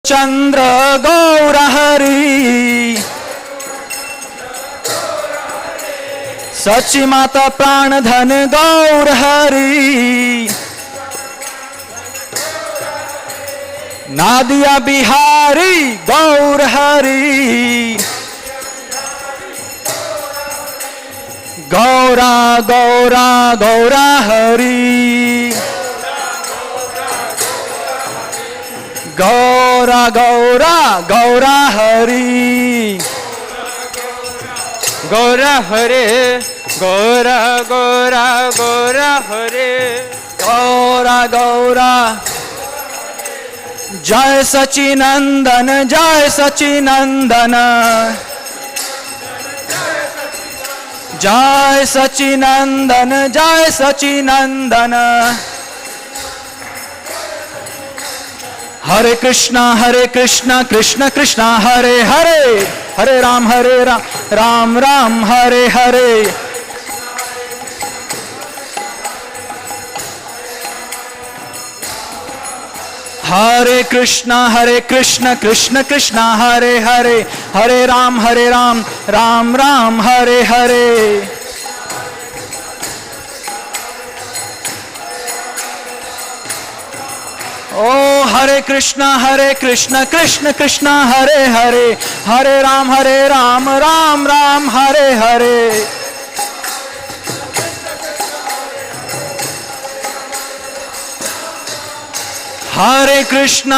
चंद्र गौर हरि, सची माता प्राण धन गौर हरि, नादिया बिहारी गौर हरि, गौरा गौरा गौरा हरि, गौरा गौरा गौरा हरि, गौरा हरे गौरा गौरा गौरा हरे, गौरा गौरा। जय सचिनंदन जय सचिनंदन, जय सचिनंदन जय सचिनंदन। हरे कृष्णा कृष्ण कृष्ण हरे हरे, हरे राम राम राम हरे हरे। हरे कृष्ण कृष्ण कृष्ण हरे हरे, हरे राम राम राम हरे हरे। ओ हरे कृष्ण कृष्ण कृष्ण हरे हरे, हरे राम राम राम हरे हरे। हरे कृष्ण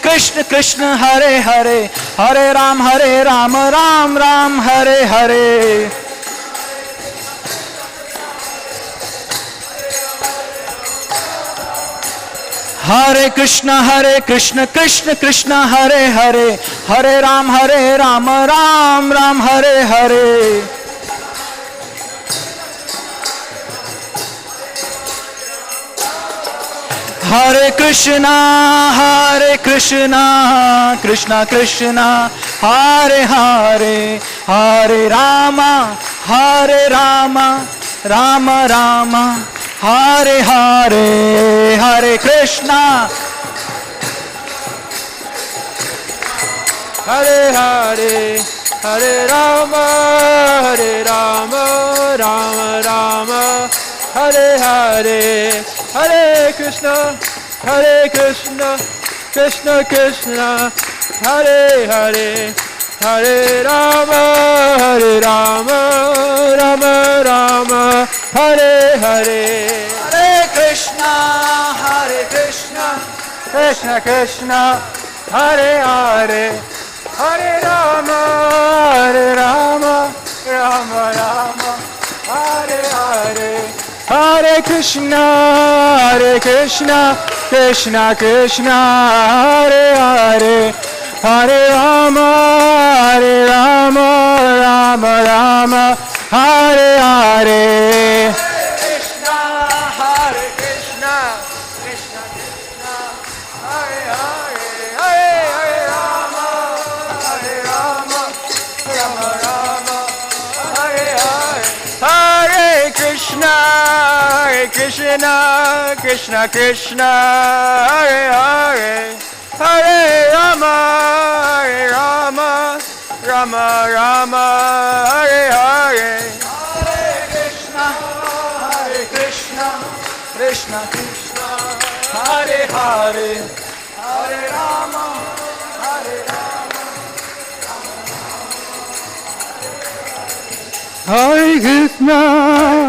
कृष्ण कृष्ण हरे हरे, हरे राम राम राम हरे हरे। हरे कृष्ण कृष्ण कृष्ण हरे हरे, हरे राम राम राम हरे हरे। हरे कृष्णा कृष्णा कृष्णा हरे हरे, हरे राम राम राम हरे हरे। हरे कृष्णा हरे हरे, हरे राम राम राम हरे हरे। हरे कृष्ण कृष्ण कृष्ण हरे हरे, हरे राम राम राम हरे हरे। हरे कृष्णा कृष्ण कृष्ण हरे हरे, हरे राम राम राम हरे हरे। हरे कृष्ण कृष्ण कृष्ण हरे हरे, हरे राम राम राम हरे हरे। कृष्ण कृष्ण कृष्ण हरे हरे, हरे हरे राम राम राम हरे हरे। हरे कृष्ण कृष्ण कृष्ण हरे हरे, हरे राम राम राम हरे हरे। हरे कृष्ण कृष्ण कृष्ण हरे हरे, हरे Ram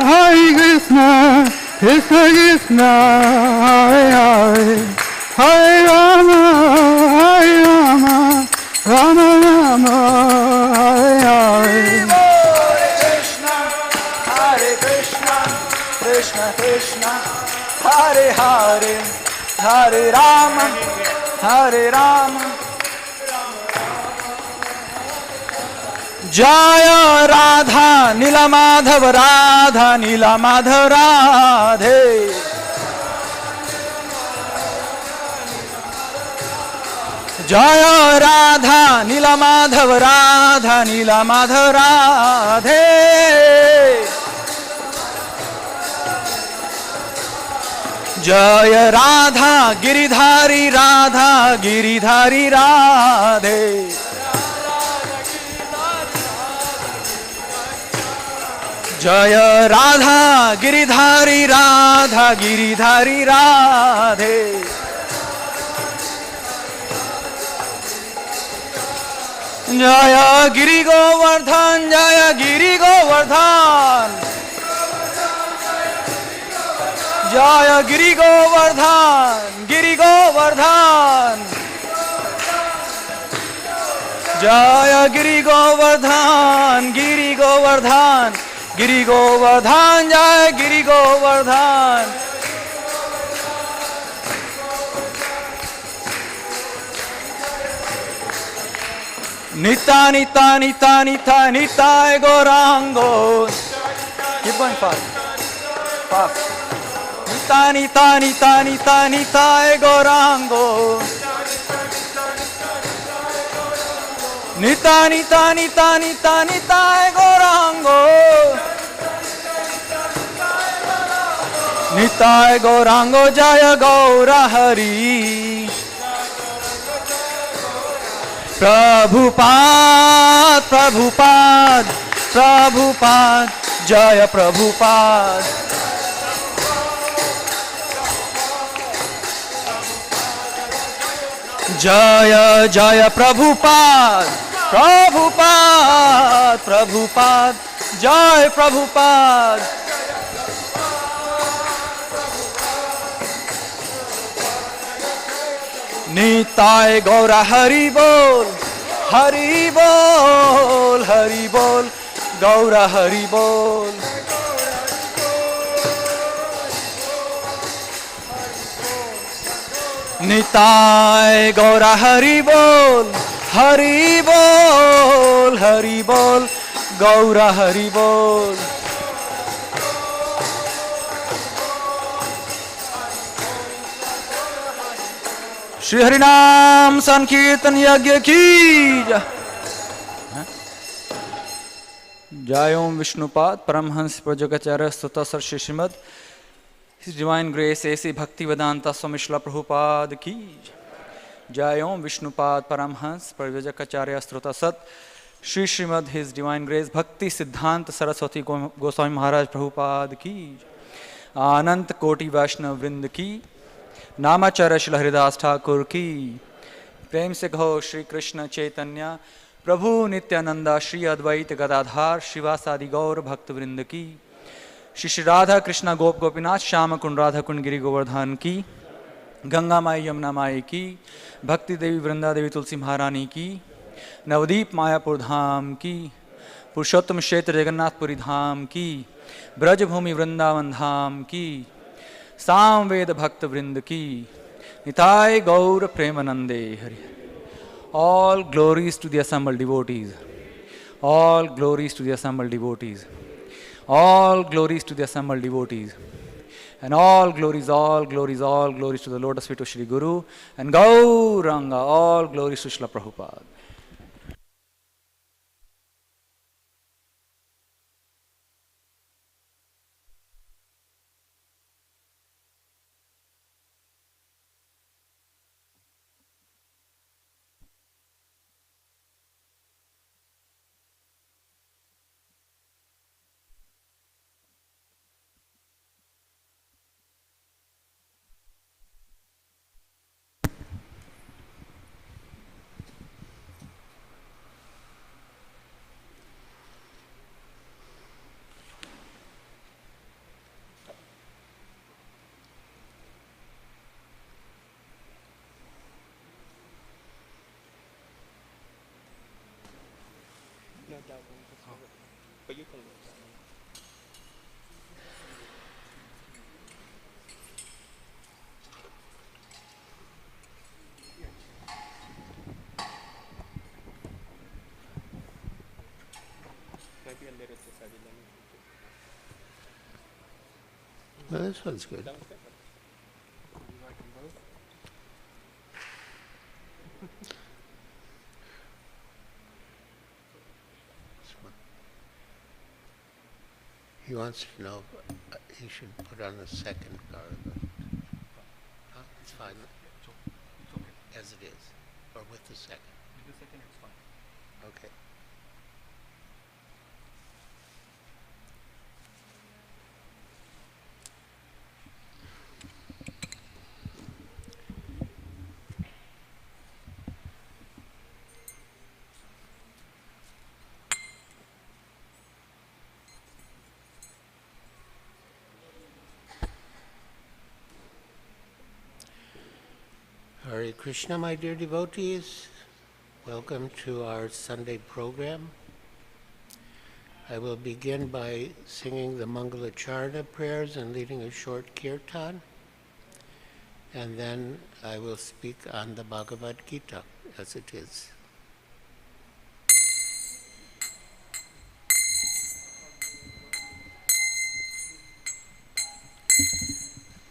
Hare Krishna, Krishna Krishna, Hare Hare, Hare Rama, Rama Rama, Hare Hare. Hare Krishna Krishna Hare Hare, Hare Rama जय राधा नीला माधव राधा नीला माधव राधे। जय राधा नीला माधव राधा नीला माधव राधे। जय राधा गिरिधारी राधे जय राधा गिरिधारी राधे जय गिरि गोवर्धन जय गिरि गोवर्धन जय गिरि गोवर्धन जय गिरि गोवर्धन जय Giri Govardhan Nita Gorango. Keep going fast. Nita Gorango. Nita Gorango. Nita Gorango Jaya Gaura Hari. Prabhupada, Jaya Prabhupada. Jaya Prabhupada, Jaya Prabhupada. Nitai Gaura Hari Bol, Gaura Hari Bol. Nitai Gaura Hari Bol, Gaura Hari Bol. Shri Harinam Sankirtan Yagya Ki Jai Om Vishnupad Paramhans Prajakacharya Sutta Sar Shri Srimad His Divine Grace A.C. Bhakti Vedanta Swami Srila Prabhupada Ki Jai Om Vishnupad Paramhans Prajakacharya Sutta Sat Shri Srimad His Divine Grace Bhakti Siddhanta Saraswati Goswami Maharaj Prabhupada Ki Anant Koti Vaishnav Vrind Ki नामाचार्य Shri Haridas Thakur की प्रेम से कहो श्री कृष्ण चैतन्य प्रभु नित्यानंदा श्री अद्वैत गदाधार शिवासादि गौर भक्त वृंद की श्री राधा कृष्ण गोप गोपीनाथ श्याम कुंड राधा कुंड गिरि गोवर्धन की गंगा माई यमुना माई की भक्ति देवी वृंदा देवी तुलसी महारानी की नवदीप मायापुर धाम की पुरुषोत्तम क्षेत्र जगन्नाथपुरी धाम की ब्रजभूमि वृंदावन धाम की सामवेद भक्त वृंद की निताय गौर प्रेमानंदे Hari. All glories to the assembled devotees. All glories to the assembled devotees. All glories to the assembled devotees. And all glories to the lotus feet of Shri Guru and Gauranga. All glories to Srila Prabhupada. No, this one's good. He wants to know if he should put on the second paragraph. It's fine. As it is. Or with the second. With the second, it's fine. Okay. Hare Krishna, my dear devotees. Welcome to our Sunday program. I will begin by singing the Mangalacharna prayers and leading a short kirtan. And then I will speak on the Bhagavad Gita as it is.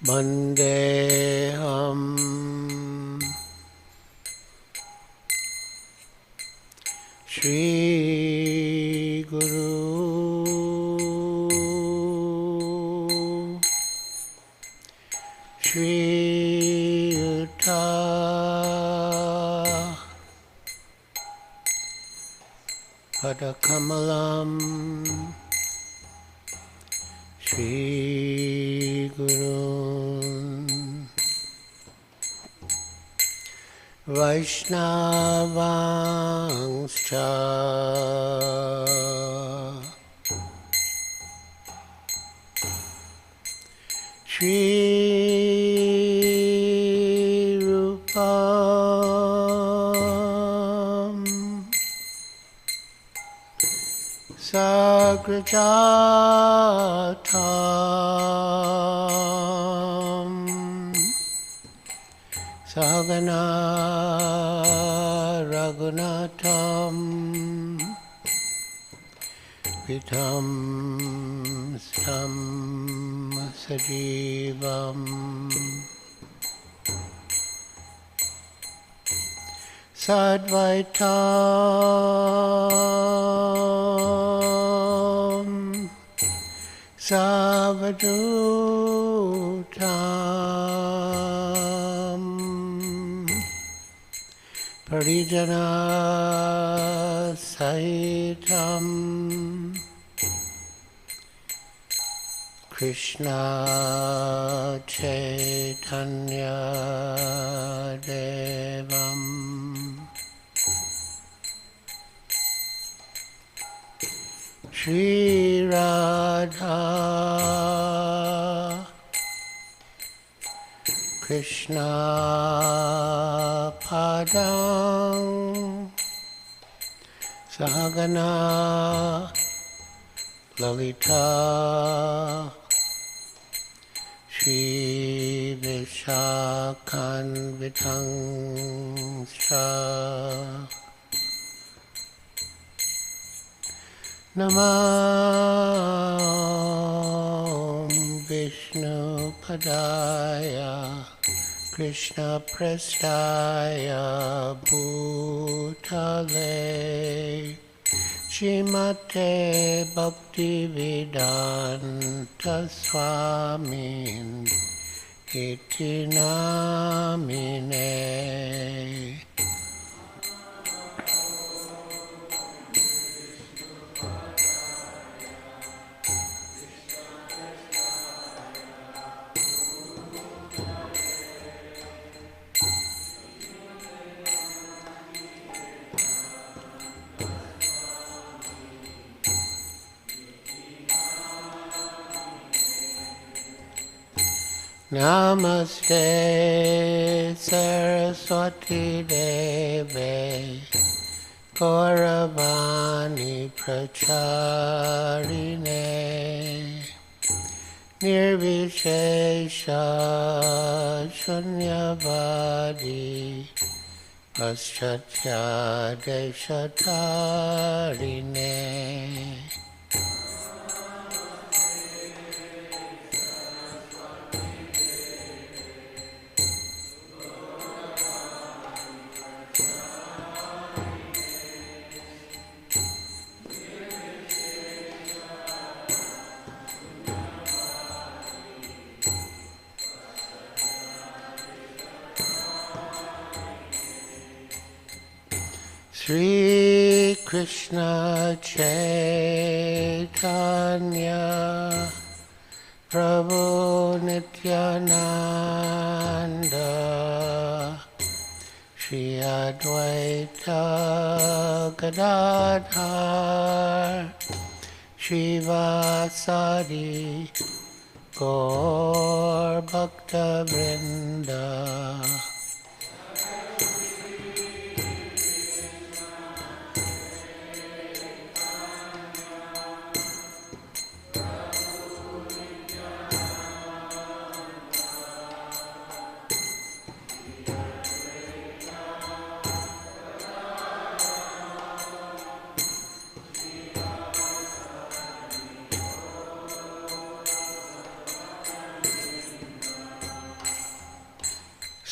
Vandeham Shri Guru Shri Yuta Padakamalam Shri Guru Vaishnavangscha Shri Rupam Sagrajatam Sahagana Raghunatam Vitam Stam Sajivam Sadvaitam Savadutam Parijana Sahitam Krishna Chaitanya Devam Shri Radha Krishna Padang Sahagana Lalita Shri Vishakhan Vitangsha Namam Vishnu Padaya Krishna Prestaya Bhutale Shrimate Bhakti Vedanta Swamin Iti Namine Namaste Saraswati Deve Gauravani Pracharine Nirvishesha Shunyavadi Paschatya Deshatarine Sri Krishna Chaitanya Prabhu Nityananda Shri Advaita Gadadhar Shivasadi Gaur Bhakta Vrinda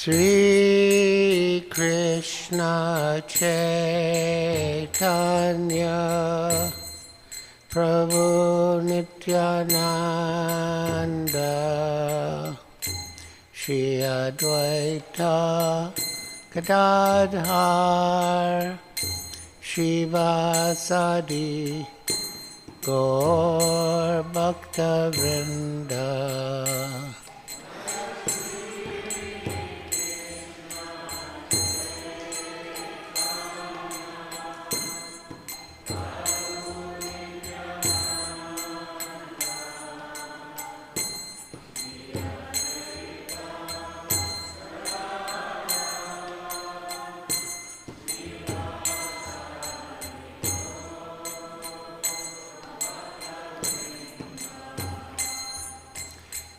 Sri Krishna Chaitanya Prabhu Nityananda Shri Advaita Gadadhar Shivasadi Gaur Bhakta Vrinda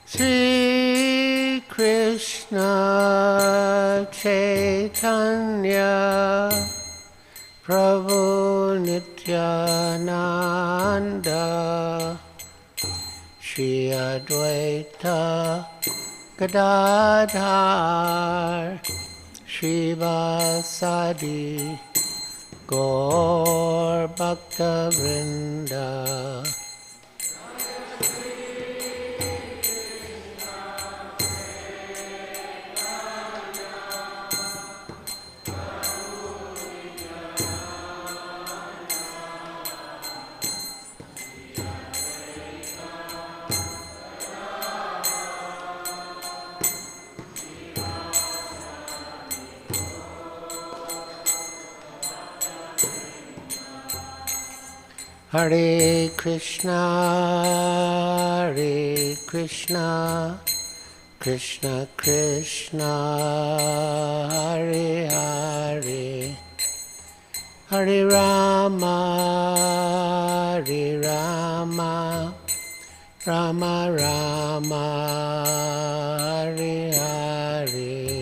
Sri Krishna Chaitanya Prabhu Nityananda Shri Advaita Gadadhar Shivasadi Gaur Bhakta Vrinda Hare Krishna, Krishna Krishna, Hare Hare, Hare Rama, Rama Rama, Hare Hare.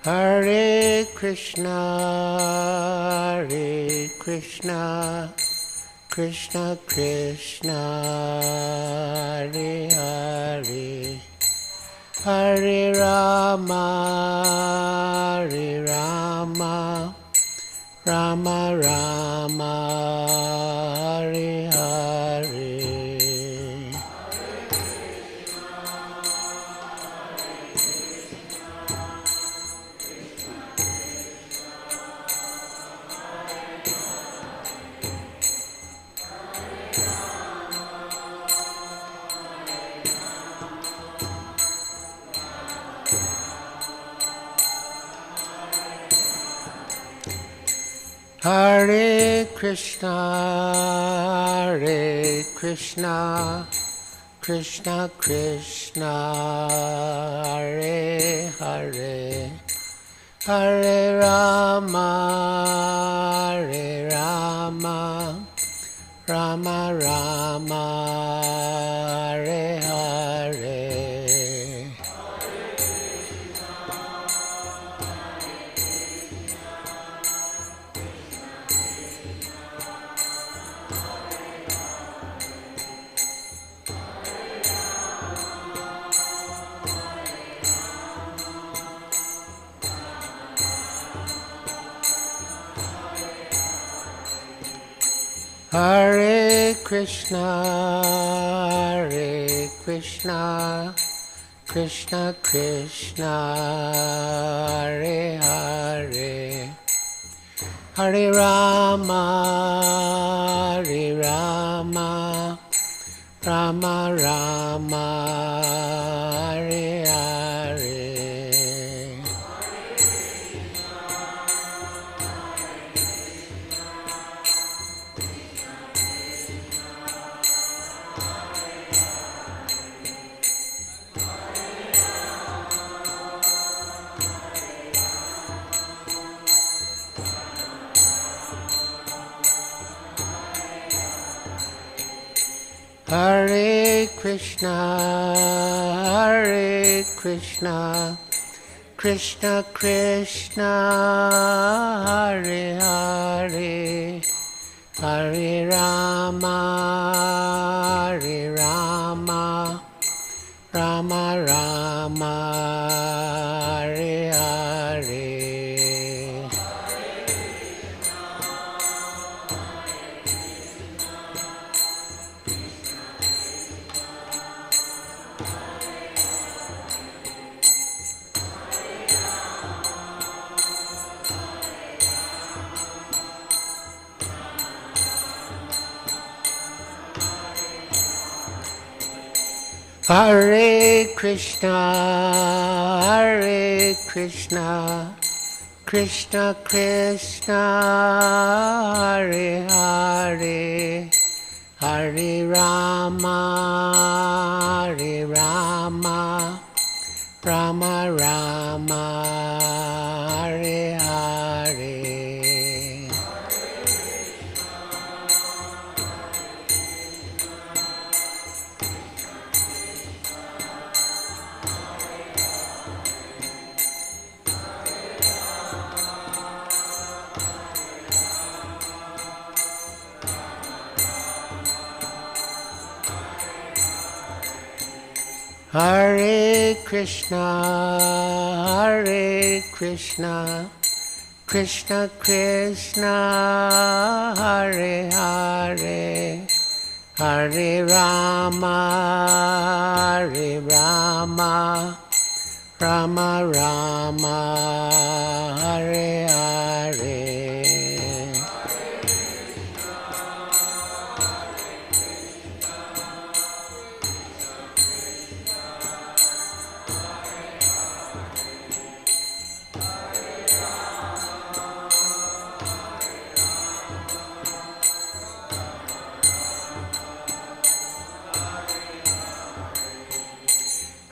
Hare Krishna, Krishna Krishna, Hare Hare, Hare Rama, Rama Rama, Hare Hare. Hare Krishna, Krishna Krishna, Hare Hare, Hare Rama, Rama Rama, Hare Hare. Hare Krishna, Krishna Krishna, Hare Hare, Hare Rama, Rama Rama, Hare Hare. Hare Krishna, Krishna Krishna, Hare Hare, Hare Rama, Rama Rama, Hare Hare. Hare Krishna, Krishna Krishna, Hare Hare, Hare Rama, Rama Rama, Hare Hare. Hare Krishna, Krishna Krishna, Hare Hare, Hare Rama, Rama Rama, Hare Hare.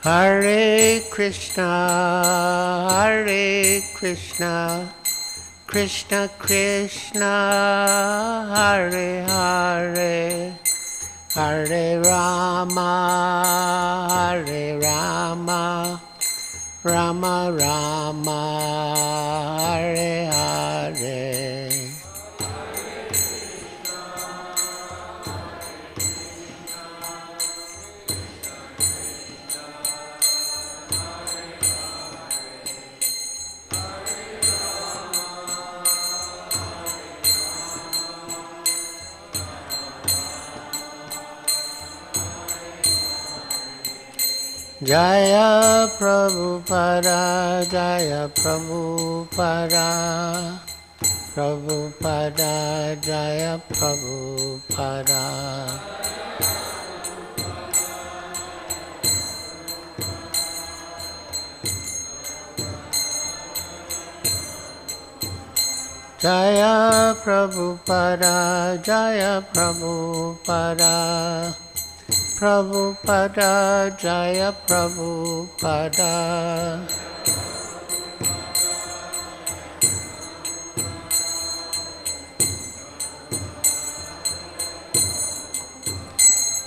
Hare Krishna, Krishna Krishna, Hare Hare, Hare Rama, Rama Rama, Hare Hare. Jaya Prabhupada, Jaya Prabhupada, Prabhupada, Jaya Prabhupada. Jaya Prabhupada, Jaya Prabhupada, Prabhupada, Jaya Prabhupada.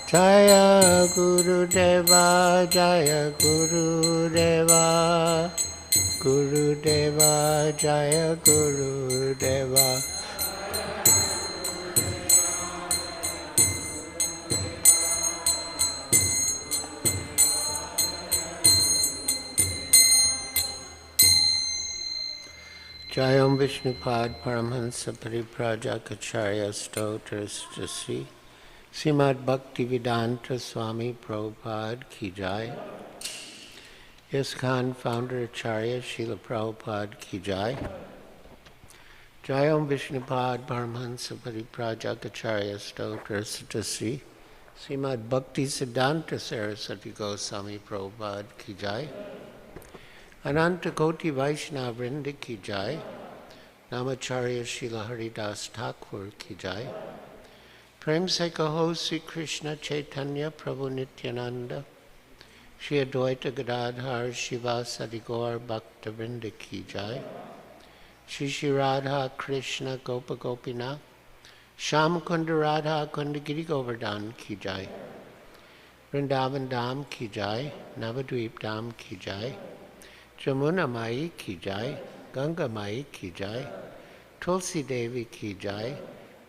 Jaya Gurudeva, Jaya Gurudeva, Gurudeva, Jaya Gurudeva. Jayom Vishnupad Paramhansa Pariprajakacharya Stotrastasri Srimad Bhaktivedanta Swami Prabhupada Ki Jai. Iskcon founder Acharya Srila Prabhupada Ki Jai. Jayom Vishnupad Paramhansa Pariprajakacharya Stotrastasri Srimad Bhaktivedanta Saraswati Goswami Prabhupada Ki Jai. Ananta Koti Vaishnava Vrinda Ki Jai. Namacharya Srila Haridas Thakur Ki Jai. Prem Se Kaho Sri Krishna Chaitanya Prabhu Nityananda Shri Advaita Gadadhar Shivasadi Gaur Bhakta Vrinda Ki Jai. Shri Shri Radha Krishna Gopa Gopinath Sham Kunda Radha Kunda Giri Govardhan Ki Jai. Vrindavan Dham Ki Jai. Navadvip Dham Ki Jai. Jamuna Mai Ki Jai. Ganga Mai Ki Jai. Tulsi Devi Ki Jai.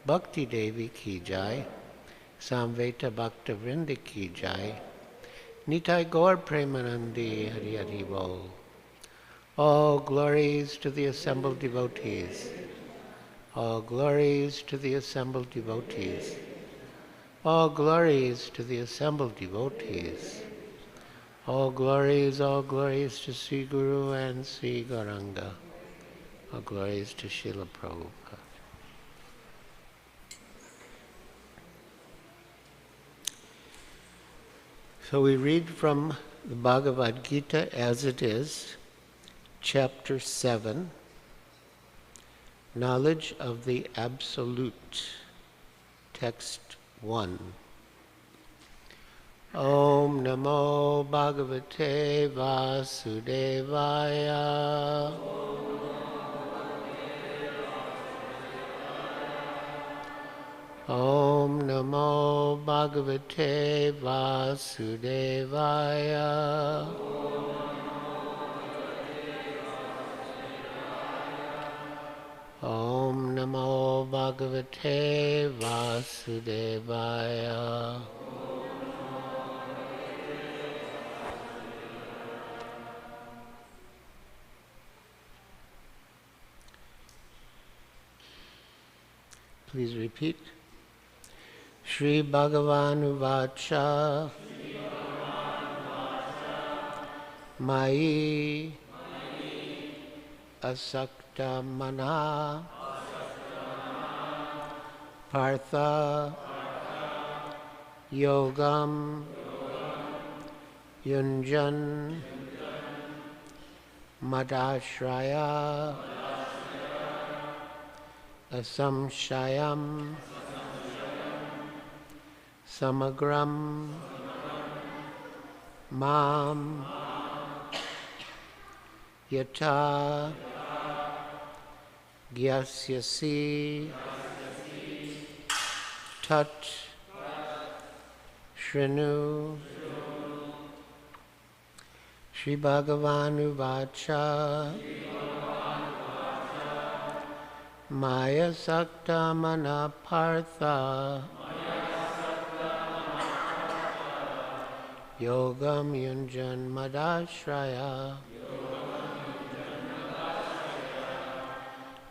Bhakti Devi Ki Jai. Samveta Bhakta Vrinda Ki Jai. Nitai Gaur Premanandi Hari Hari Bol. All glories to the assembled devotees. All glories to the assembled devotees. All glories to the assembled devotees. All glories to Sri Guru and Sri Gauranga. All glories to Srila Prabhupada. So we read from the Bhagavad Gita as it is, chapter 7, Knowledge of the Absolute, text 1. Om Namo Bhagavate Vasudevaya. Om Namo Bhagavate Vasudevaya. Om Namo Bhagavate Vasudevaya. Please repeat. Shri Bhagavan Vacha Mai Asakta Mana Partha Yogam Yunjan Madashraya Asamshayam Samagram Mam Yata Gyasyasi Tat Shrinu Shri Bhagavan Vacha Maya Sakta Mana Partha Yogam Yunjan Madashraya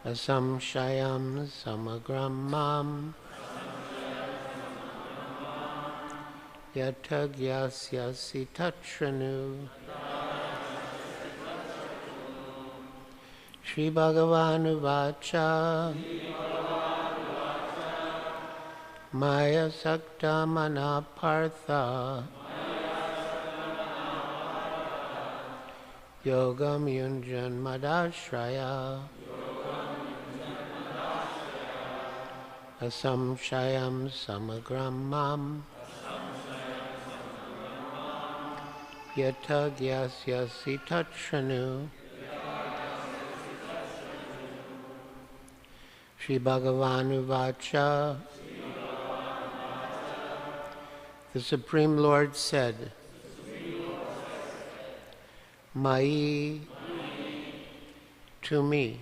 Asamshayam Samagram Mam Yatagyasyasi Tatranu Shri Bhagavan Vacha Maya Sakta Mana Partha Yogam Yunjan Madashraya Asamshayam Samagram Mam Yatagyasyasi Tatranu Shri Bhagavan Vacha. The Supreme Lord said, Mai, to me,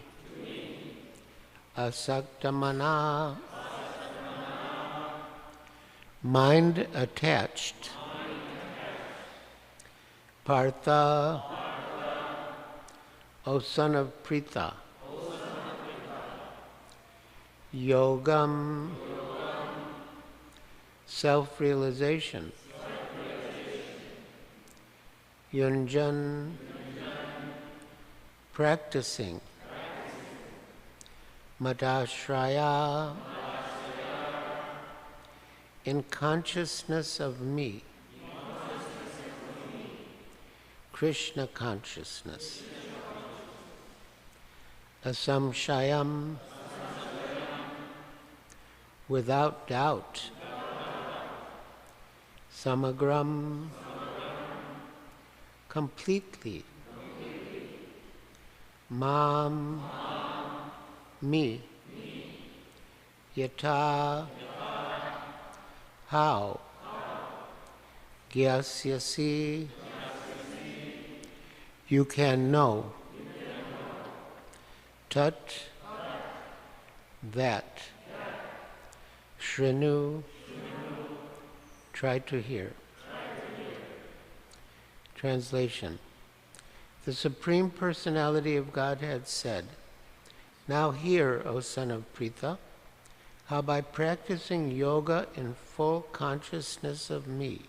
Asaktamana, mind attached, Partha, O son of Pritha, Yogam, self-realization. Yunjan, practicing. Madashraya, in consciousness of me. Krishna consciousness. Asamshayam, without doubt. Samagram, completely. Mam, me. Yata, how. Gyasyasi, you can know. Tat, that. Shrinu, try to hear. Translation. The Supreme Personality of Godhead said, "Now hear, O son of Pritha, how by practicing yoga in full consciousness of me,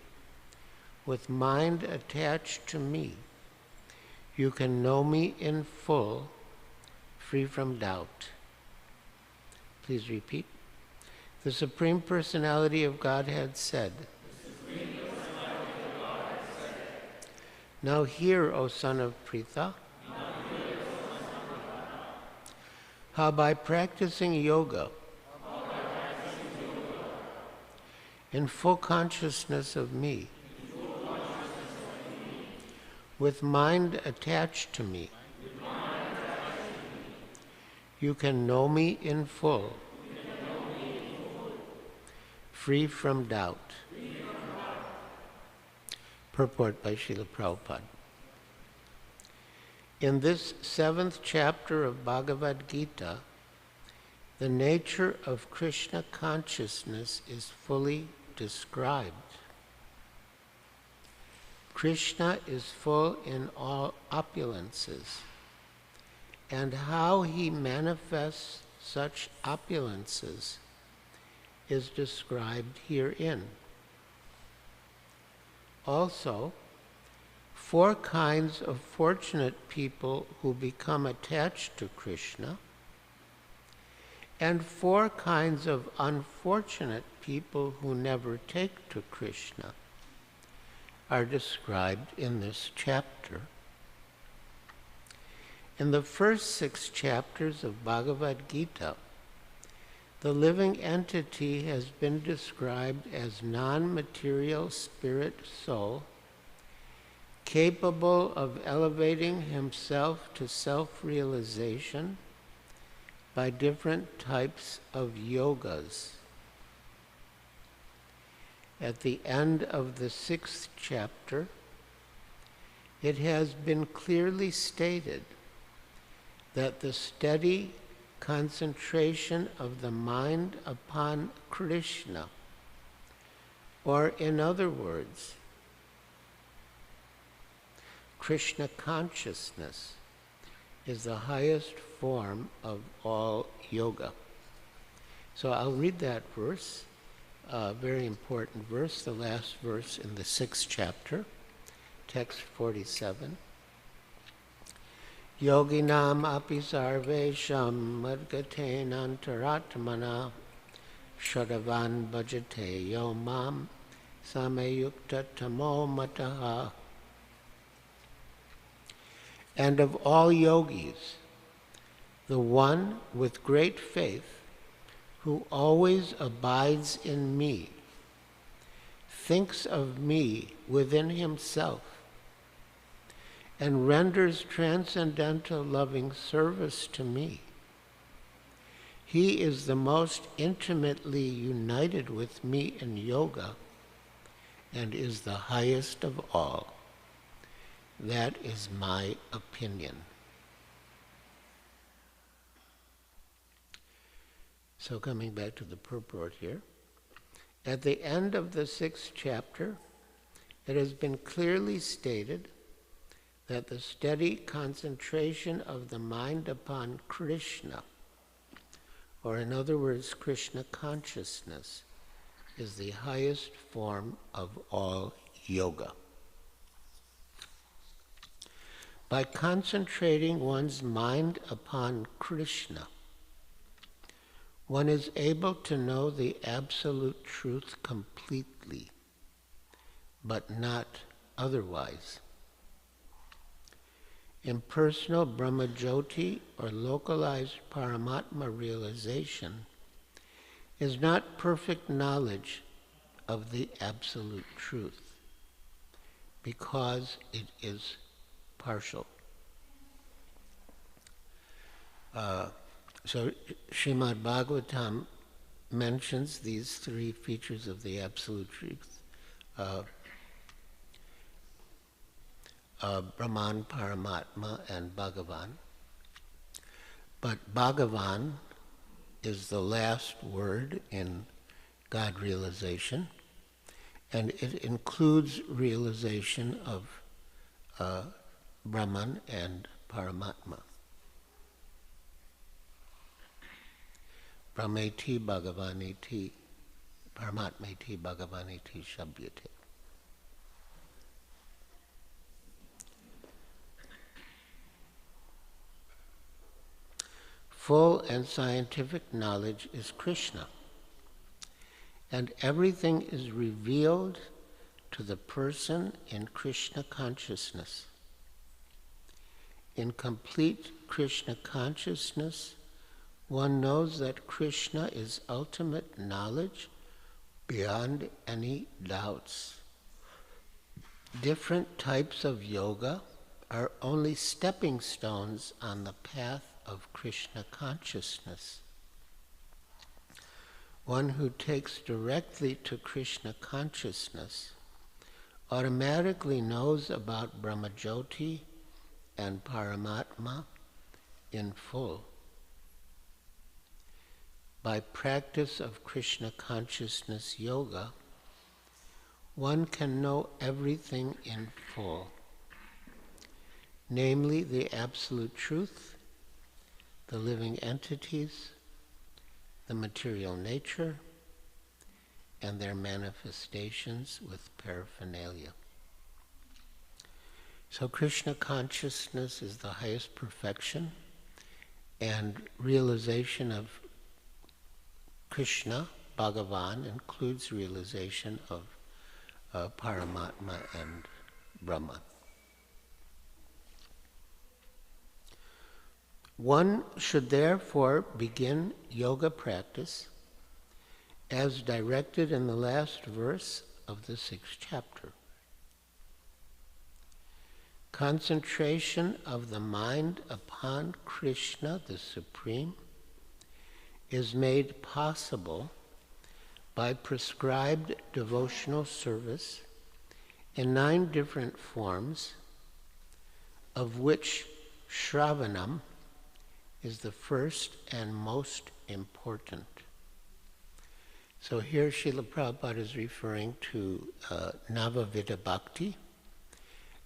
with mind attached to me, you can know me in full, free from doubt." Please repeat. The Supreme Personality of Godhead said, "Now hear, O son of Pritha, how by practicing yoga in full consciousness of me, with mind attached to me, you can know me in full, free from doubt." Purport by Srila Prabhupada. In this 7th chapter of Bhagavad Gita, the nature of Krishna consciousness is fully described. Krishna is full in all opulences, and how he manifests such opulences is described herein. Also, 4 kinds of fortunate people who become attached to Krishna, and 4 kinds of unfortunate people who never take to Krishna are described in this chapter. In the first 6 chapters of Bhagavad Gita, the living entity has been described as non-material spirit soul, capable of elevating himself to self-realization by different types of yogas. At the end of the 6th chapter, it has been clearly stated that the steady concentration of the mind upon Krishna, or in other words, Krishna consciousness, is the highest form of all yoga. So I'll read that verse, a very important verse, the last verse in the 6th chapter, text 47. Yoginam api sarvesham madgaten antaratmana shadavan bhajate yo mam sameyukta tamo mataha. And of all yogis, the one with great faith who always abides in me, thinks of me within himself, and renders transcendental loving service to me. He is the most intimately united with me in yoga and is the highest of all. That is my opinion. So coming back to the purport here, at the end of the 6th chapter, it has been clearly stated that the steady concentration of the mind upon Krishna, or in other words, Krishna consciousness, is the highest form of all yoga. By concentrating one's mind upon Krishna, one is able to know the absolute truth completely, but not otherwise. Impersonal Brahmajyoti, or localized Paramatma realization, is not perfect knowledge of the absolute truth, because it is partial. So Srimad Bhagavatam mentions these three features of the absolute truth. Brahman, Paramatma, and Bhagavan. But Bhagavan is the last word in God realization, and it includes realization of Brahman and Paramatma. Brahmeti Bhagavaneti, Paramatmeti Bhagavaneti Shabdyate. Full and scientific knowledge is Krishna, and everything is revealed to the person in Krishna consciousness. In complete Krishna consciousness, one knows that Krishna is ultimate knowledge beyond any doubts. Different types of yoga are only stepping stones on the path of Krishna consciousness. One who takes directly to Krishna consciousness automatically knows about Brahmajyoti and Paramatma in full. By practice of Krishna consciousness yoga, one can know everything in full, namely the absolute truth, the living entities, the material nature, and their manifestations with paraphernalia. So Krishna consciousness is the highest perfection, and realization of Krishna, Bhagavan, includes realization of Paramatma and Brahman. One should therefore begin yoga practice as directed in the last verse of the 6th chapter. Concentration of the mind upon Krishna, the Supreme, is made possible by prescribed devotional service in 9 different forms, of which Shravanam is the first and most important. So here Srila Prabhupada is referring to Navavidha Bhakti,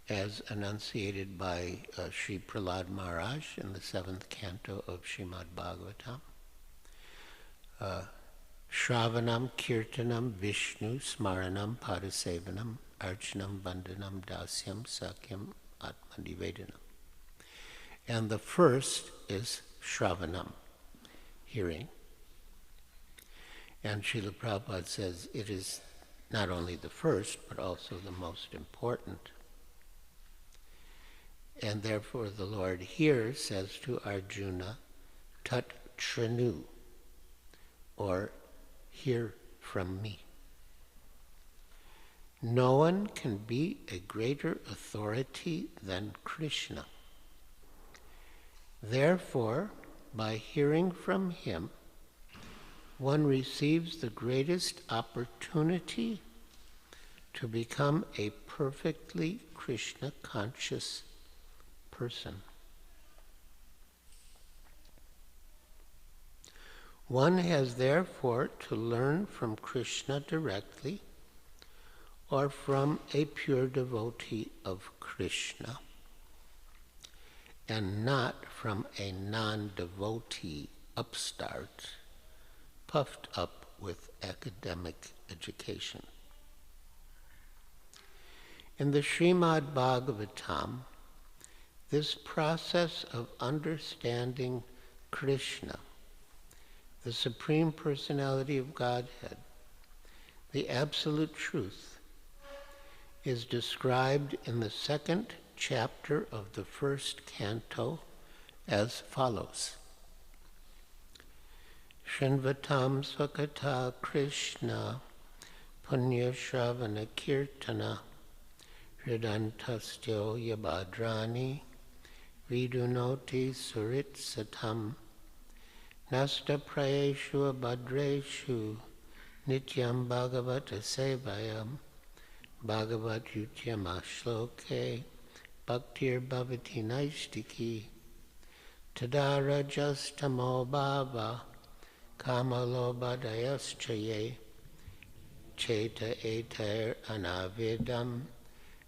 as enunciated by Sri Prahlad Maharaj in the 7th canto of Srimad Bhagavatam. Shravanam, Kirtanam, Vishnu, Smaranam, Padasevanam, Archanam, Vandanam, Dasyam, Sakyam, Atmanivedanam. And the first is Shravanam, hearing. And Srila Prabhupada says it is not only the first, but also the most important. And therefore the Lord here says to Arjuna, Tat Shrinu, or hear from me. No one can be a greater authority than Krishna. Therefore, by hearing from him, one receives the greatest opportunity to become a perfectly Krishna conscious person. One has therefore to learn from Krishna directly or from a pure devotee of Krishna, and not from a non-devotee upstart puffed up with academic education. In the Srimad Bhagavatam, this process of understanding Krishna, the Supreme Personality of Godhead, the Absolute Truth, is described in the second chapter of the first canto as follows. Shinvatam Swakata Krishna Punya Shravana Kirtana Hridantastyo Yabhadrani Vidunoti Surit Satam Nasta Prayeshu Abhadreshu Nityam Bhagavata Sevayam Bhagavat Yutyam Ashloke Bhaktir Bhavati Naistiki Tadara Justamo Bhava Kamalo Badayaschaye Cheta Eter Anavedam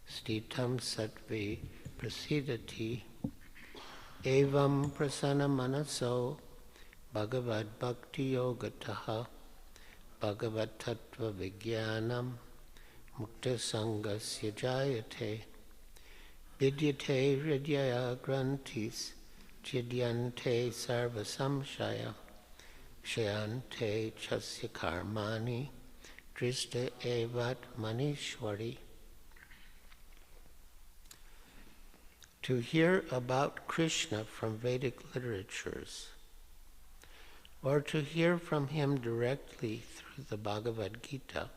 Stitam Sattvi Prasidati Evam Prasana Manaso Bhagavad Bhakti Yogataha Bhagavad Tattva Vijnanam Mukta Sangasya Jayate Vidyate Hridaya Grantis Chidyante Sarva Samshaya Shayante Chasya Karmani Drista Evat Manishwari. To hear about Krishna from Vedic literatures, or to hear from him directly through the Bhagavad Gita,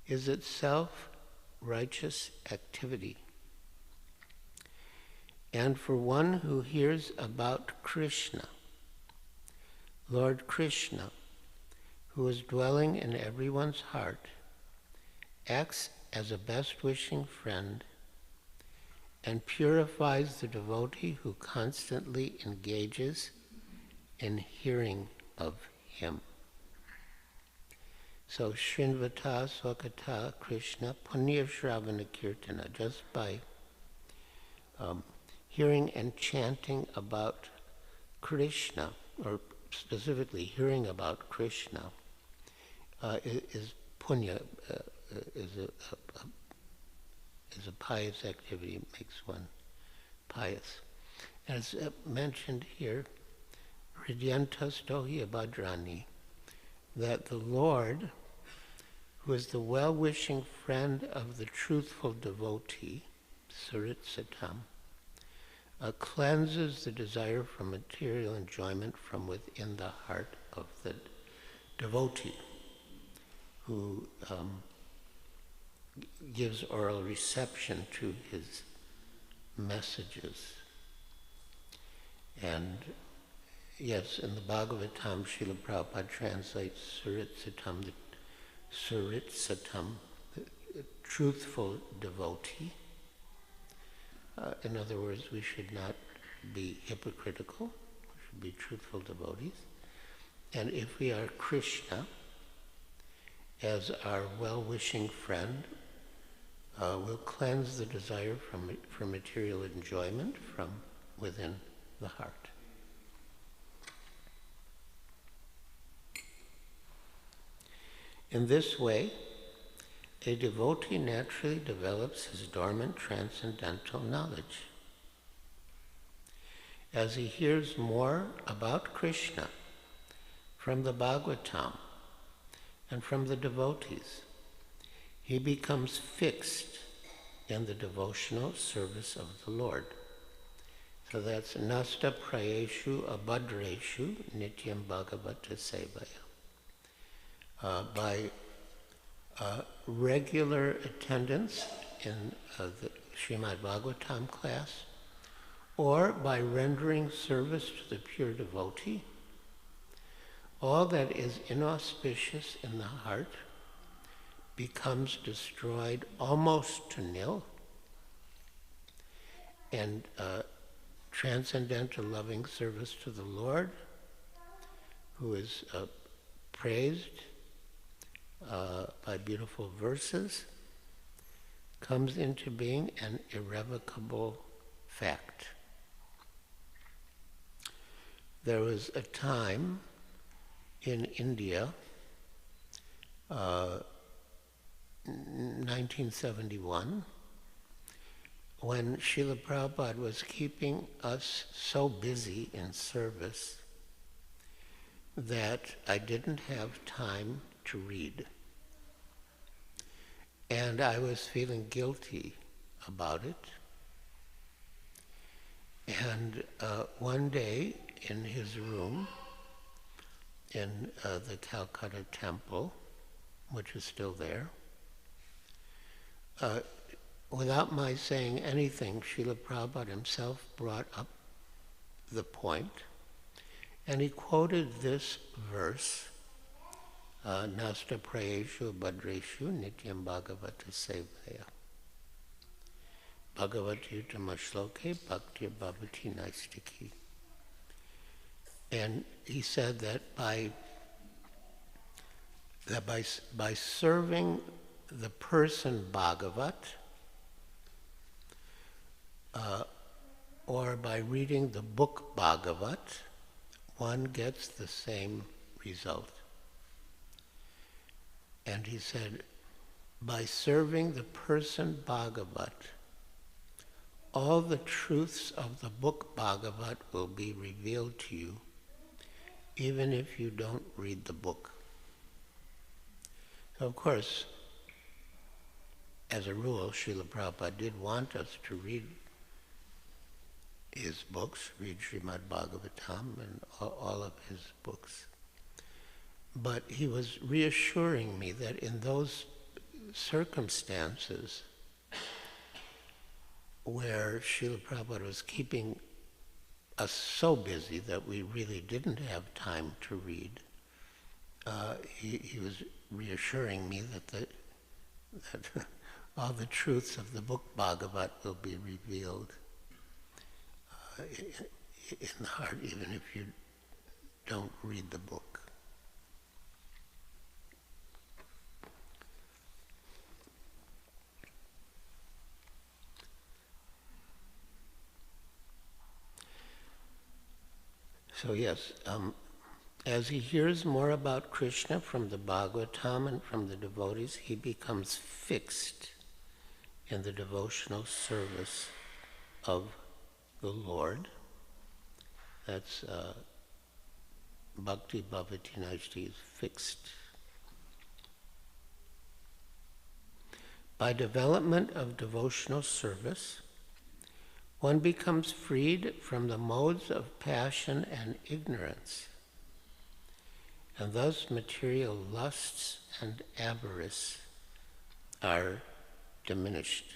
is itself righteous activity. And for one who hears about Krishna, Lord Krishna, who is dwelling in everyone's heart, acts as a best-wishing friend and purifies the devotee who constantly engages in hearing of him. So Srinvata Swakata Krishna Punya Shravana Kirtana, just by hearing and chanting about Krishna, or specifically hearing about Krishna, is punya, is a pious activity. It makes one pious. As mentioned here, Hridyantastohi Bhadrani, that the Lord, who is the well-wishing friend of the truthful devotee, Surit Satam, cleanses the desire for material enjoyment from within the heart of the devotee, who gives oral reception to his messages. And yes, in the Bhagavatam, Srila Prabhupada translates Surit Satam, the truthful devotee. In other words, we should not be hypocritical, we should be truthful devotees. And if we are Krishna as our well-wishing friend, we'll cleanse the desire for material enjoyment from within the heart. In this way, a devotee naturally develops his dormant transcendental knowledge. As he hears more about Krishna from the Bhagavatam and from the devotees, he becomes fixed in the devotional service of the Lord. So that's Nasta Prayeshu Abhadreshu Nityam Bhagavata Sevaya. By regular attendance in the Srimad Bhagavatam class, or by rendering service to the pure devotee, all that is inauspicious in the heart becomes destroyed almost to nil, and transcendental loving service to the Lord, who is praised by beautiful verses, comes into being an irrevocable fact. There was a time in India, 1971, when Srila Prabhupada was keeping us so busy in service that I didn't have time to read. And I was feeling guilty about it. And one day in his room in the Calcutta temple, which is still there, without my saying anything, Srila Prabhupada himself brought up the point, and he quoted this verse, Nasta prayeshu badreshu nityam bhagavata sevaya. Bhagavati tamashloke bhaktir bhavati naistiki. And he said that by serving the person Bhagavat, or by reading the book Bhagavat, one gets the same result. And he said, by serving the person Bhagavat, all the truths of the book Bhagavat will be revealed to you, even if you don't read the book. So of course, as a rule, Srila Prabhupada did want us to read his books, read Srimad Bhagavatam and all of his books. But he was reassuring me that in those circumstances where Srila Prabhupada was keeping us so busy that we really didn't have time to read, he was reassuring me that all the truths of the book Bhagavat will be revealed in the heart, even if you don't read the book. So yes, as he hears more about Krishna from the Bhagavatam and from the devotees, he becomes fixed in the devotional service of the Lord. That's Bhakti Bhavati Naishti is fixed. By development of devotional service, one becomes freed from the modes of passion and ignorance, and thus material lusts and avarice are diminished.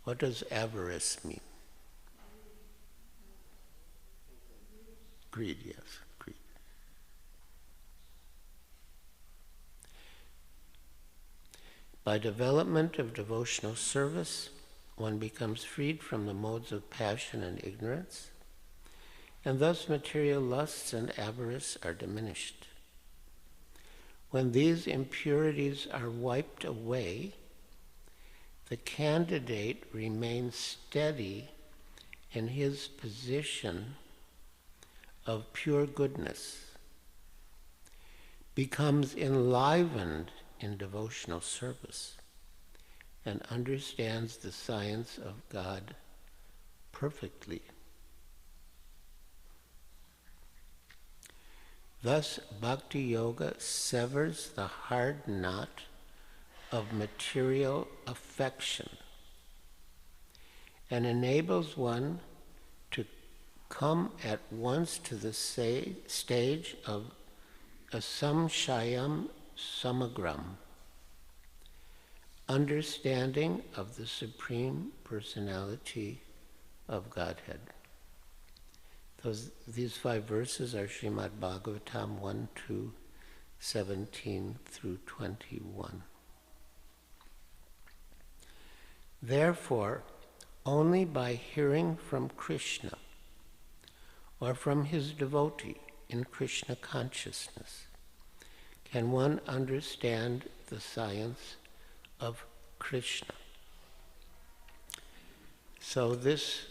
What does avarice mean? Greed, yes, greed. By development of devotional service, one becomes freed from the modes of passion and ignorance, and thus material lusts and avarice are diminished. When these impurities are wiped away, the candidate remains steady in his position of pure goodness, becomes enlivened in devotional service, and understands the science of God perfectly. Thus, Bhakti Yoga severs the hard knot of material affection and enables one to come at once to the stage of asamshayam samagram, understanding of the Supreme Personality of Godhead. These 5 verses are Srimad Bhagavatam 1, 2, 17 through 21. Therefore, only by hearing from Krishna or from his devotee in Krishna consciousness can one understand the science of Krishna. So this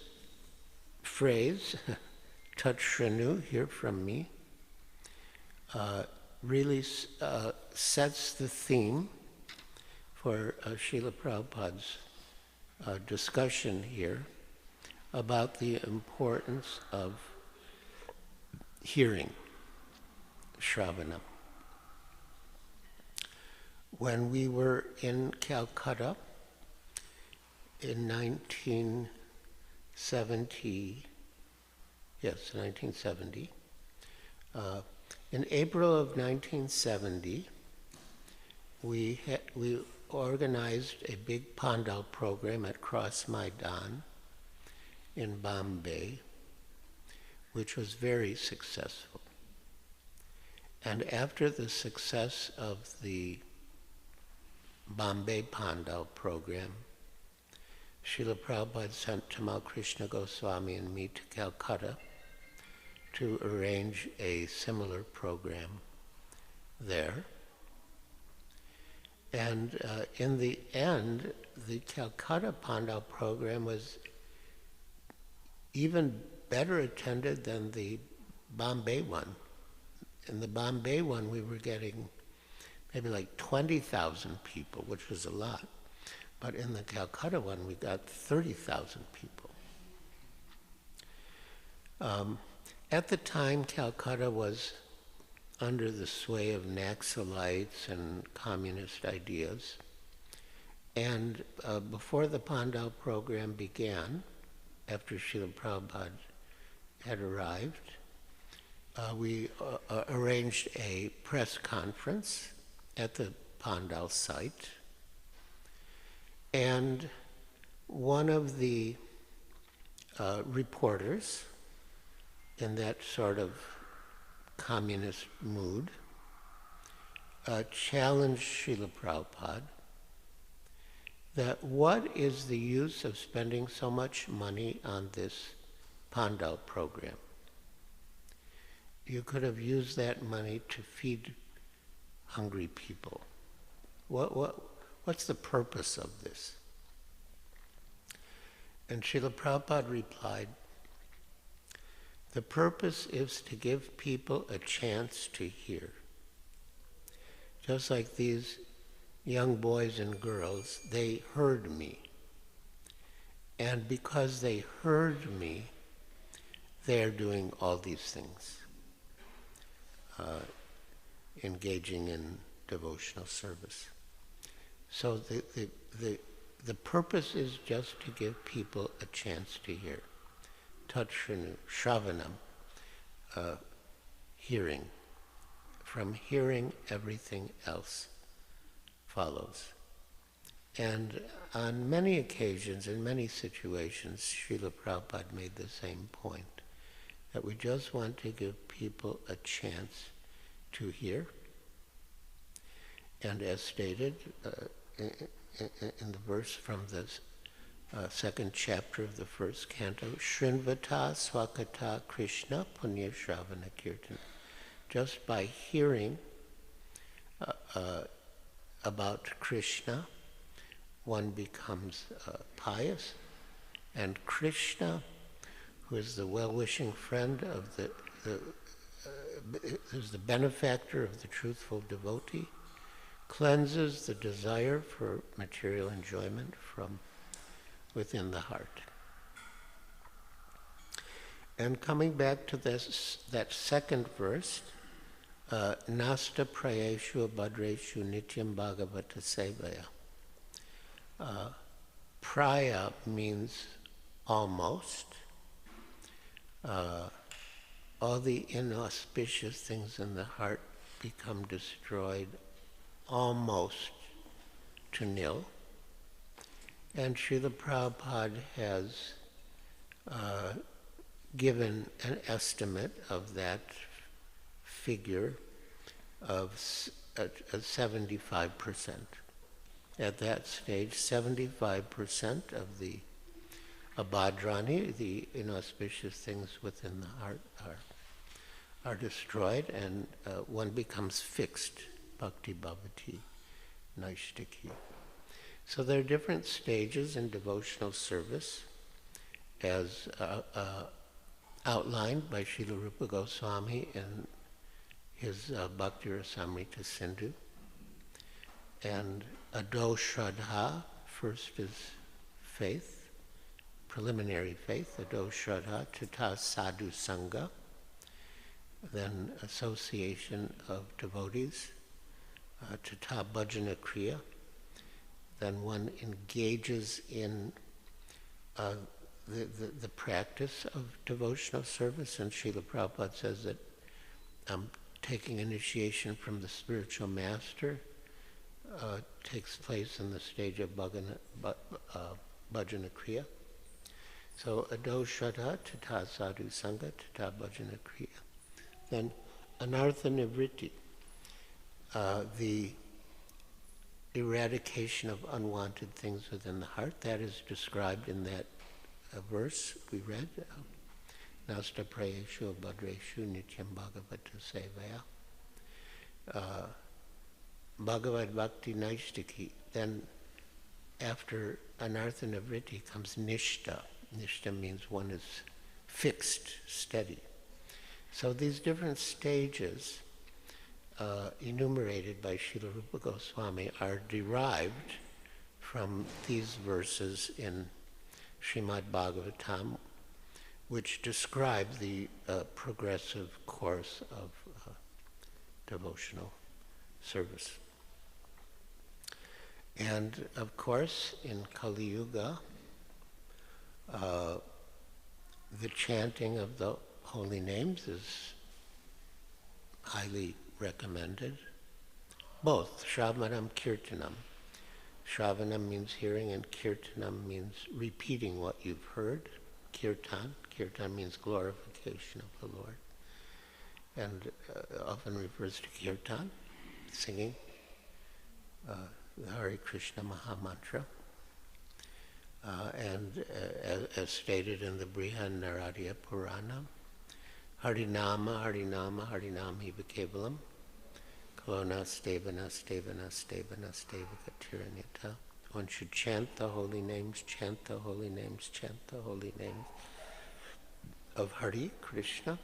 phrase, Tat Shranu, hear from me, really sets the theme for Srila Prabhupada's discussion here about the importance of hearing, Shravana. When we were in Calcutta in 1970, in April of 1970, we organized a big Pandal program at Cross Maidan in Bombay, which was very successful. And after the success of the Bombay Pandal program, Srila Prabhupada sent Tamal Krishna Goswami and me to Calcutta to arrange a similar program there. And in the end, the Calcutta Pandal program was even better attended than the Bombay one. In the Bombay one, we were getting maybe like 20,000 people, which was a lot. But in the Calcutta one, we got 30,000 people. At the time, Calcutta was under the sway of Naxalites and communist ideas. And before the Pandal program began, after Srila Prabhupada had arrived, we arranged a press conference at the Pandal site. And one of the reporters in that sort of communist mood challenged Srila Prabhupada that what is the use of spending so much money on this Pandal program? You could have used that money to feed hungry people. What's the purpose of this? And Srila Prabhupada replied, the purpose is to give people a chance to hear. Just like these young boys and girls, they heard me. And because they heard me, they're doing all these things, engaging in devotional service. So the purpose is just to give people a chance to hear. Tatshanu, Shravanam, hearing. From hearing, everything else follows. And on many occasions, in many situations, Srila Prabhupada made the same point, that we just want to give people a chance to hear. And as stated in the verse from the second chapter of the first canto, Shrinvata Swakata Krishna Punya Shravana Kirtan. Just by hearing about Krishna, one becomes pious, and Krishna, who is the well-wishing friend of who's the benefactor of the truthful devotee, cleanses the desire for material enjoyment from within the heart. And coming back to that second verse, Nasta Prayeshu Bhadreshu Nityam Bhagavata Sevaya. Praya means almost. All the inauspicious things in the heart become destroyed almost to nil. And Srila Prabhupada has given an estimate of that figure of 75%. At that stage, 75% of the abhadrani, the inauspicious things within the heart, are destroyed, and one becomes fixed, bhakti bhavati, naishtiki. So there are different stages in devotional service, as outlined by Srila Rupa Goswami in is Bhakti Rasamrita Sindhu. And Ado Shraddha, first is faith, preliminary faith, Ado Shraddha, Tata Sadhu Sangha, then association of devotees, Tata Bhajana Kriya, then one engages in the practice of devotional service, and Srila Prabhupada says that taking initiation from the spiritual master takes place in the stage of Bhajana Kriya. So Ado Shraddha, Tata Sadhu Sangha, Tata Bhajana Kriya. Then Anartha Nivritti, the eradication of unwanted things within the heart. That is described in that verse we read. Nasta prayeshu abhadreshu nityam bhagavata sevaya. Bhagavad Bhakti Naistiki. Then after Anartha Nivritti comes Nishta. Nishta means one is fixed, steady. So these different stages enumerated by Srila Rupa Goswami are derived from these verses in Srimad Bhagavatam, which describe the progressive course of devotional service. And of course, in Kali Yuga, the chanting of the holy names is highly recommended. Both, Shravanam, Kirtanam. Shravanam means hearing, and Kirtanam means repeating what you've heard. Kirtan means glorification of the Lord, and often refers to Kirtan, singing the Hare Krishna Maha Mantra. And as stated in the Brihad Naradiya Purana, Harinama, Harinama, Harinamiva Kevalam, Kalona Stevana, Stevana, Stevana, Stevaka Tiranyata. One should chant the holy names, chant the holy names, chant the holy names of Hare Krishna.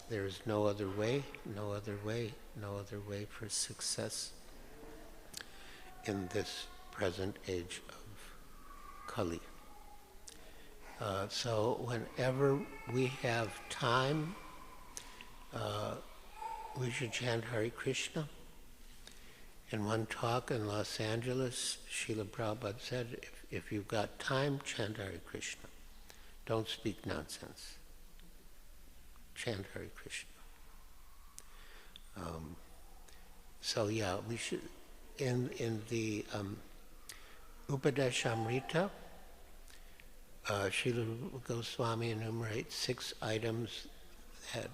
There is no other way, no other way, no other way for success in this present age of Kali. So whenever we have time, we should chant Hare Krishna. In one talk in Los Angeles, Srila Prabhupada said, if you've got time, chant Hare Krishna. Don't speak nonsense. Chant Hare Krishna. So yeah, we should, in the Upadeshamrita, Srila Goswami enumerates 6 items that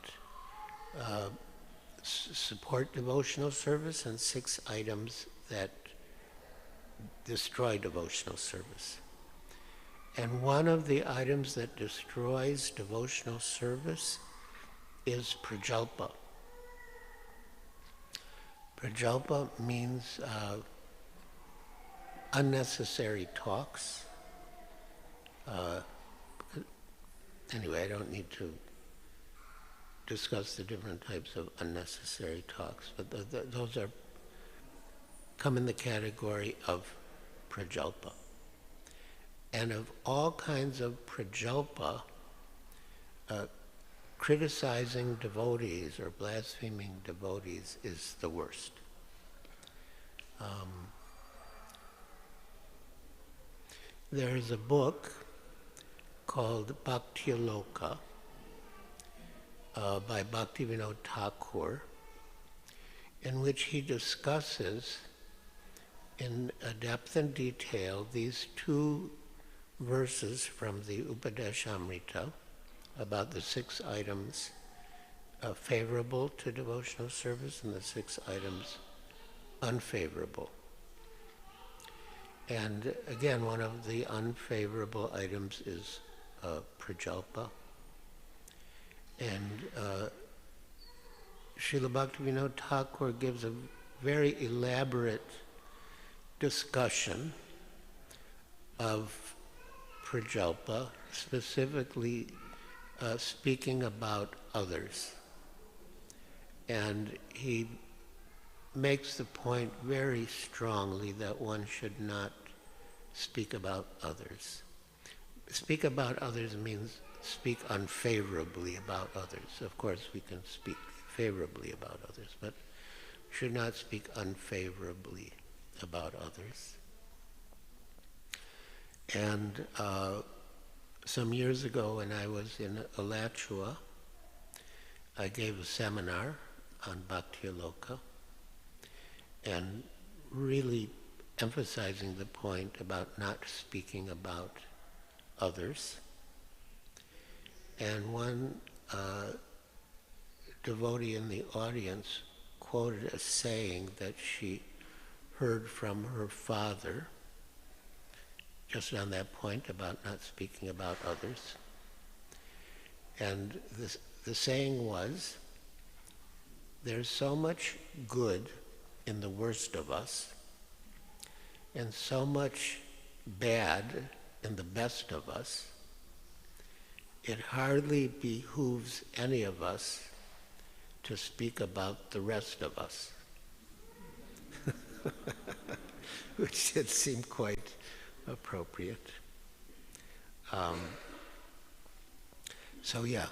support devotional service and 6 items that destroy devotional service. And one of the items that destroys devotional service is prajalpa. Prajalpa means unnecessary talks. Anyway, I don't need to discuss the different types of unnecessary talks, but those come in the category of prajalpa. And of all kinds of prajalpa, criticizing devotees or blaspheming devotees is the worst. There is a book called Bhakti-aloka by Bhaktivinoda Thakur, in which he discusses in depth and detail these 2 verses from the Upadeshamrita about the 6 items favorable to devotional service and the 6 items unfavorable. And again, one of the unfavorable items is prajalpa. And Srila Bhaktivinoda Thakur gives a very elaborate discussion of prajalpa, specifically speaking about others. And he makes the point very strongly that one should not speak about others. Speak about others means speak unfavorably about others. Of course, we can speak favorably about others, but should not speak unfavorably about others. And some years ago when I was in Alachua, I gave a seminar on Bhakti Aloka and really emphasizing the point about not speaking about others. And one devotee in the audience quoted a saying that she heard from her father, just on that point about not speaking about others. And the saying was, there's so much good in the worst of us, and so much bad in the best of us, it hardly behooves any of us to speak about the rest of us. Which did seem quite appropriate. So yeah,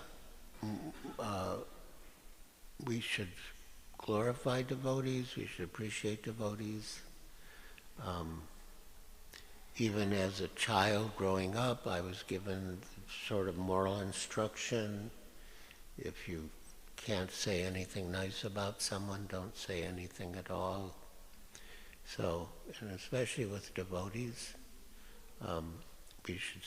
we should glorify devotees, we should appreciate devotees. Even as a child growing up, I was given sort of moral instruction. If you can't say anything nice about someone, don't say anything at all. So, and especially with devotees, we should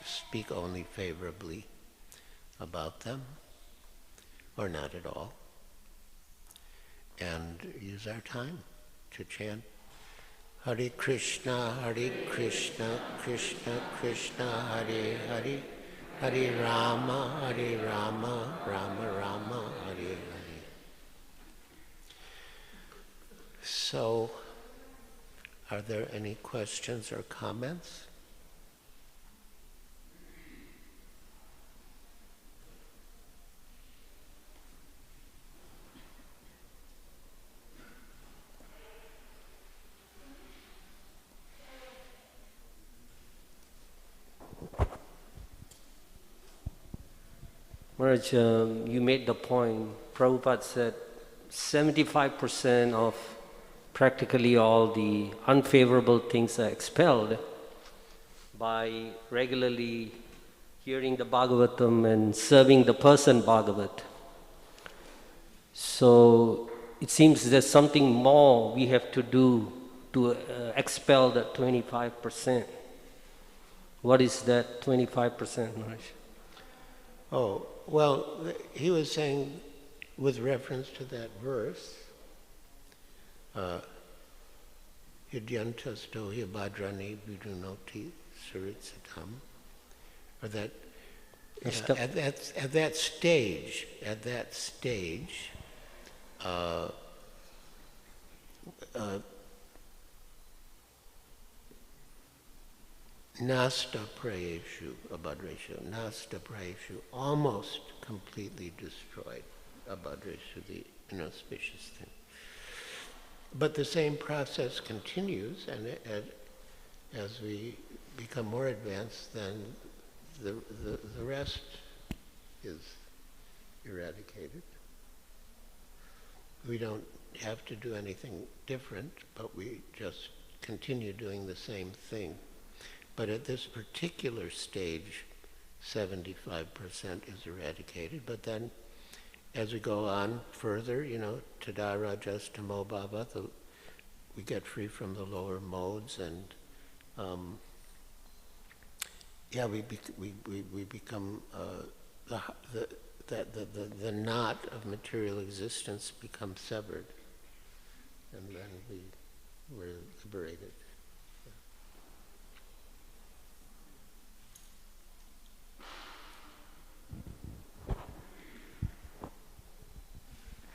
speak only favorably about them, or not at all, and use our time to chant Hare Krishna, Krishna Krishna, Hare Hare, Hare Rama, Rama Rama, Hare Hare. So, are there any questions or comments? Maharaj, you made the point. Prabhupada said 75% of practically all the unfavorable things are expelled by regularly hearing the Bhagavatam and serving the person Bhagavat. So it seems there's something more we have to do to expel that 25%. What is that 25%, Maharaj? Oh, well, he was saying, with reference to that verse, Hidyantasto Hibhadrani Vidunoti Saritsatam, or that at that stage, Nasta Prayeshu Abhadreshu, Nasta Prayeshu, almost completely destroyed Abhadreshu, the inauspicious thing. But the same process continues, and as we become more advanced, then the rest is eradicated. We don't have to do anything different, but we just continue doing the same thing. But at this particular stage, 75% is eradicated. But then, as we go on further, Tadara Justamo Bhava, we get free from the lower modes, and we become the knot of material existence becomes severed, and then we're liberated.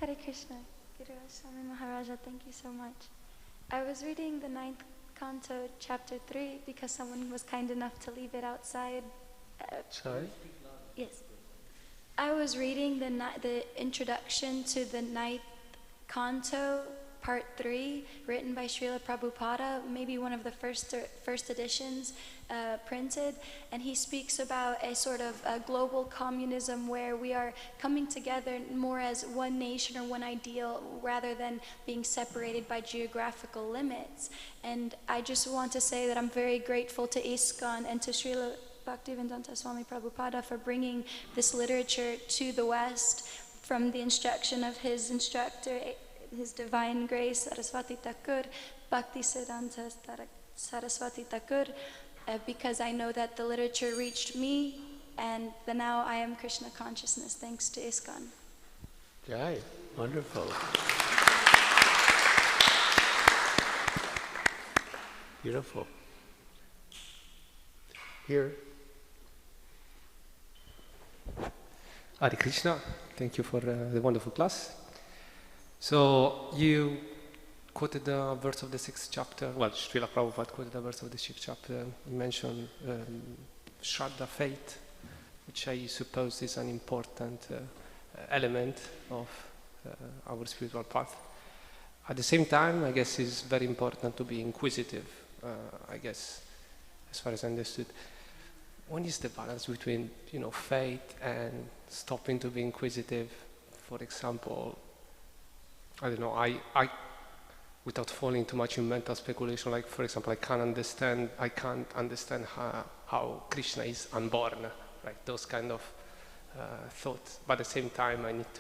Hare Krishna. Giriraja Swami Maharaja, thank you so much. I was reading the 9th canto, chapter 3, because someone was kind enough to leave it outside. Sorry? Yes. I was reading the introduction to the ninth canto, part 3, written by Srila Prabhupada, maybe one of the first editions printed, and he speaks about a sort of a global communism where we are coming together more as one nation or one ideal rather than being separated by geographical limits. And I just want to say that I'm very grateful to Iskcon and to Srila Bhaktivedanta Swami Prabhupada for bringing this literature to the West from the instruction of his instructor, His Divine Grace Saraswati Thakur, Bhaktisiddhanta Saraswati Thakur, because I know that the literature reached me, and now I am Krishna consciousness thanks to Iskcon. Jai, wonderful. Beautiful. Here. Hare Krishna, thank you for the wonderful class. So you quoted the verse of the 6th chapter, well, Srila Prabhupada quoted the verse of the 6th chapter. You mentioned Shraddha, faith, which I suppose is an important element of our spiritual path. At the same time, I guess it's very important to be inquisitive, I guess, as far as I understood. When is the balance between, faith and stopping to be inquisitive? For example, I don't know, I without falling too much in mental speculation, like for example, I can't understand how Krishna is unborn, right? Those kind of thoughts. But at the same time, I need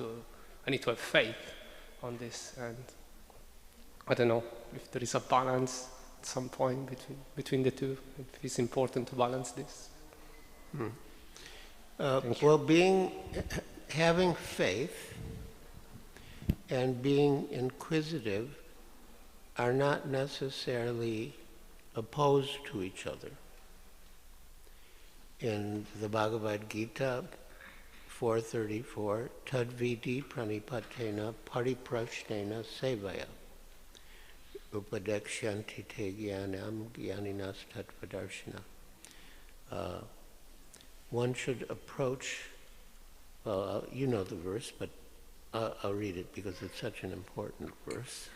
to have faith on this, and I don't know if there is a balance at some point between the two. If it's important to balance this. Well, having faith and being inquisitive are not necessarily opposed to each other. In the Bhagavad Gita 4:34, Tadvidi pranipatena pariprashnena sevaya upadekshanti te jnanam jnaninas tatvadarshana. One should approach, well, you know the verse, but I'll read it because it's such an important verse.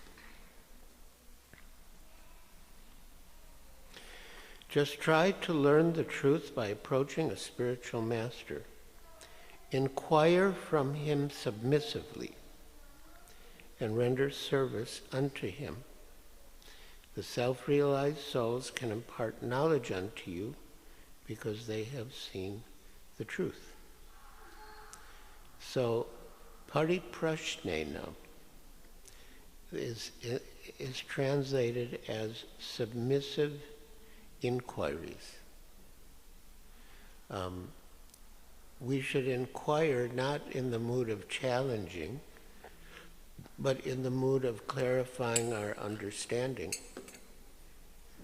Just try to learn the truth by approaching a spiritual master. Inquire from him submissively and render service unto him. The self-realized souls can impart knowledge unto you because they have seen the truth. So, pariprashnena is translated as submissive inquiries. We should inquire not in the mood of challenging, but in the mood of clarifying our understanding.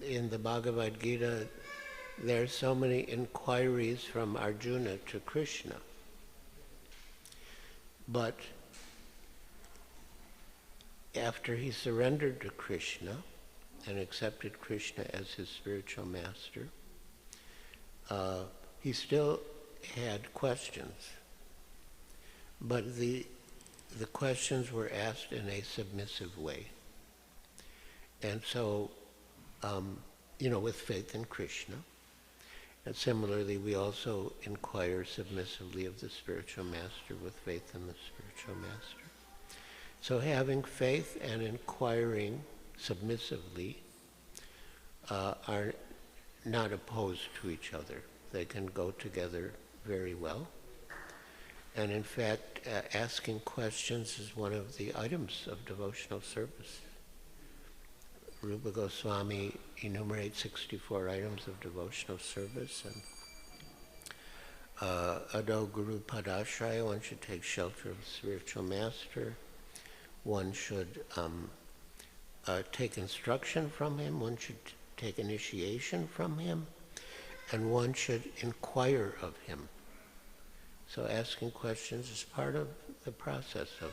In the Bhagavad Gita, there are so many inquiries from Arjuna to Krishna. But after he surrendered to Krishna and accepted Krishna as his spiritual master, he still had questions. But the questions were asked in a submissive way. And so, with faith in Krishna. And similarly, we also inquire submissively of the spiritual master with faith in the spiritual master. So having faith and inquiring submissively are not opposed to each other. They can go together very well. And in fact, asking questions is one of the items of devotional service. Rupa Goswami enumerates 64 items of devotional service, and Ado Guru Padashraya, one should take shelter of the spiritual master, one should take instruction from him, one should take initiation from him, and one should inquire of him. So asking questions is part of the process of